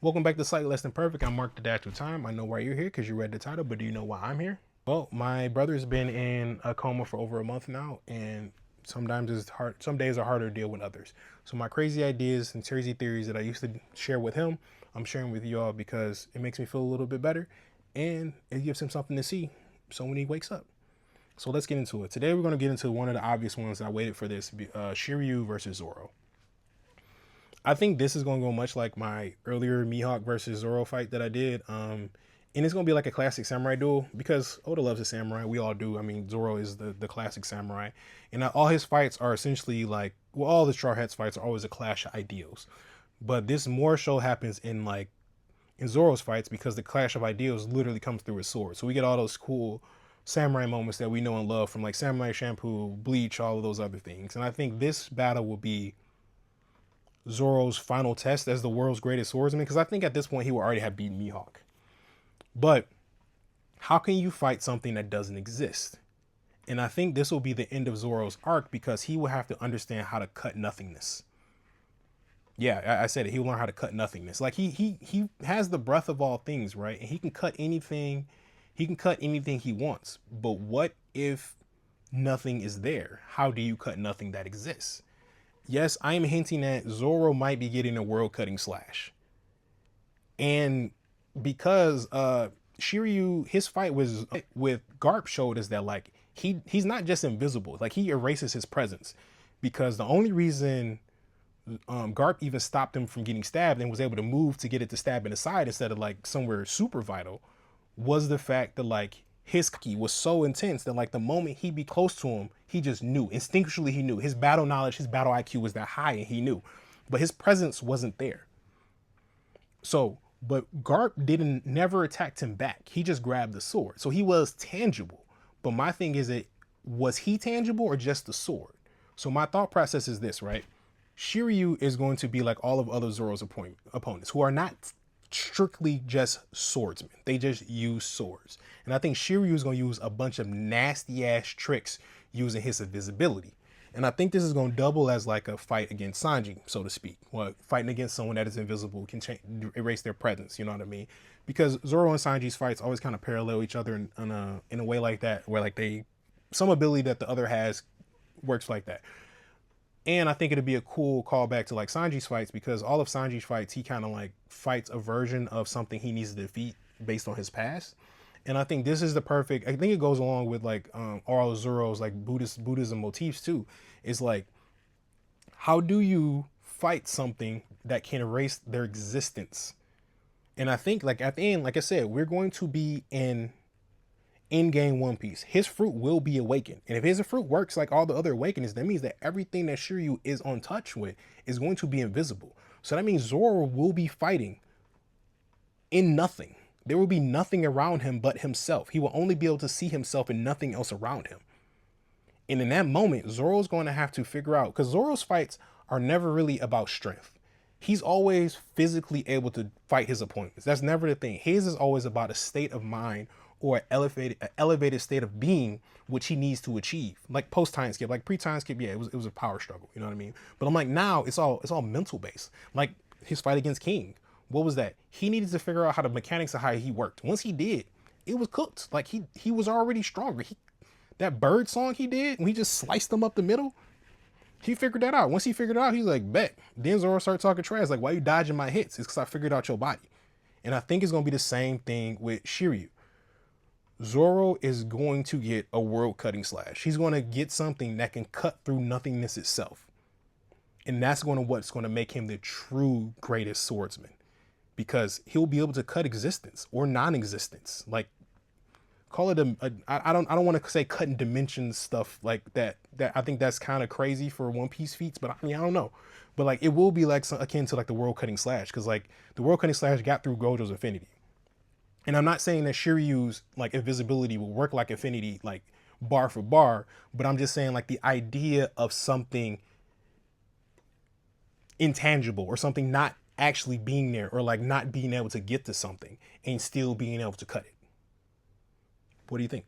Welcome back to Slightly Less Than Perfect. I'm Mark the Dash of Time. I know why you're here because you read the title, but do you know why I'm here? Well, my brother's been in a coma for over a month now, and sometimes it's hard. Some days are harder to deal with others. So my crazy ideas and crazy theories that I used to share with him, I'm sharing with y'all because it makes me feel a little bit better, and it gives him something to see. So when he wakes up. So let's get into it. Today we're going to get into one of the obvious ones that I waited for this, Shiryu versus Zoro. I think this is going to go much like my earlier Mihawk versus Zoro fight that I did. And it's going to be like a classic samurai duel because Oda loves a samurai. We all do. I mean, Zoro is the classic samurai. And all his fights are essentially like, well, all the Straw Hats fights are always a clash of ideals. But this more so happens in Zoro's fights because the clash of ideals literally comes through his sword. So we get all those cool samurai moments that we know and love from like Samurai Shampoo, Bleach, all of those other things. And I think this battle will be Zoro's final test as the world's greatest swordsman, because I think at this point he will already have beaten Mihawk. But how can you fight something that doesn't exist? And I think this will be the end of Zoro's arc because he will have to understand how to cut nothingness. Yeah, I said it. He will learn how to cut nothingness. Like he has the breath of all things, right? And he can cut anything. He can cut anything he wants. But what if nothing is there? How do you cut nothing that exists? Yes, I am hinting that Zoro might be getting a world cutting slash. And because Shiryu, his fight was with Garp showed us that like he's not just invisible, like he erases his presence. Because the only reason Garp even stopped him from getting stabbed and was able to move to get it to stab in the side instead of like somewhere super vital was the fact that like his ki was so intense that like the moment he'd be close to him, he just knew. Instinctually, he knew. His battle knowledge, his battle IQ was that high and he knew. But his presence wasn't there. So, but Garp never attacked him back. He just grabbed the sword. So he was tangible. But my thing is was he tangible or just the sword? So my thought process is this, right? Shiryu is going to be like all of other Zoro's opponents who are not strictly just swordsmen. They just use swords. And I think Shiryu is going to use a bunch of nasty ass tricks using his invisibility. And I think this is going to double as like a fight against Sanji, so to speak. Well, fighting against someone that is invisible can erase their presence, you know what I mean? Because Zoro and Sanji's fights always kind of parallel each other in a way like that, where like some ability that the other has works like that. And I think it'd be a cool callback to like Sanji's fights because all of Sanji's fights, he kind of like fights a version of something he needs to defeat based on his past. And I think this is the perfect, I think it goes along with like all Zoro's like Buddhism motifs too. Is like, how do you fight something that can erase their existence? And I think like at the end, like I said, we're going to be in endgame One Piece. His fruit will be awakened. And if his fruit works like all the other awakenings, that means that everything that Shiryu is on touch with is going to be invisible. So that means Zoro will be fighting in nothing. There will be nothing around him but himself. He will only be able to see himself and nothing else around him. And in that moment, Zoro's going to have to figure out, because Zoro's fights are never really about strength. He's always physically able to fight his opponents. That's never the thing. His is always about a state of mind or an elevated state of being, which he needs to achieve. Like post time skip, like pre time skip, yeah, it was a power struggle. You know what I mean? But I'm like, now it's all mental based. Like his fight against King, what was that? He needed to figure out how the mechanics of how he worked. Once he did, it was cooked. Like he was already stronger. That bird song he did when he just sliced them up the middle, he figured that out. Once he figured it out, he's like, bet. Then Zoro started talking trash, like, why you dodging my hits? It's because I figured out your body. And I think it's gonna be the same thing with Shiryu. Zoro is going to get a world cutting slash. He's going to get something that can cut through nothingness itself. And that's what's going to make him the true greatest swordsman. Because he'll be able to cut existence or non-existence. Like, call it I don't want to say cutting dimensions stuff like that. I think that's kind of crazy for One Piece feats, but I mean, I don't know. But like, it will be like akin to like the world cutting slash. Because like the world cutting slash got through Gojo's infinity. And I'm not saying that Shiryu's like invisibility will work like infinity, like bar for bar, but I'm just saying like the idea of something intangible or something not actually being there or like not being able to get to something and still being able to cut it. What do you think?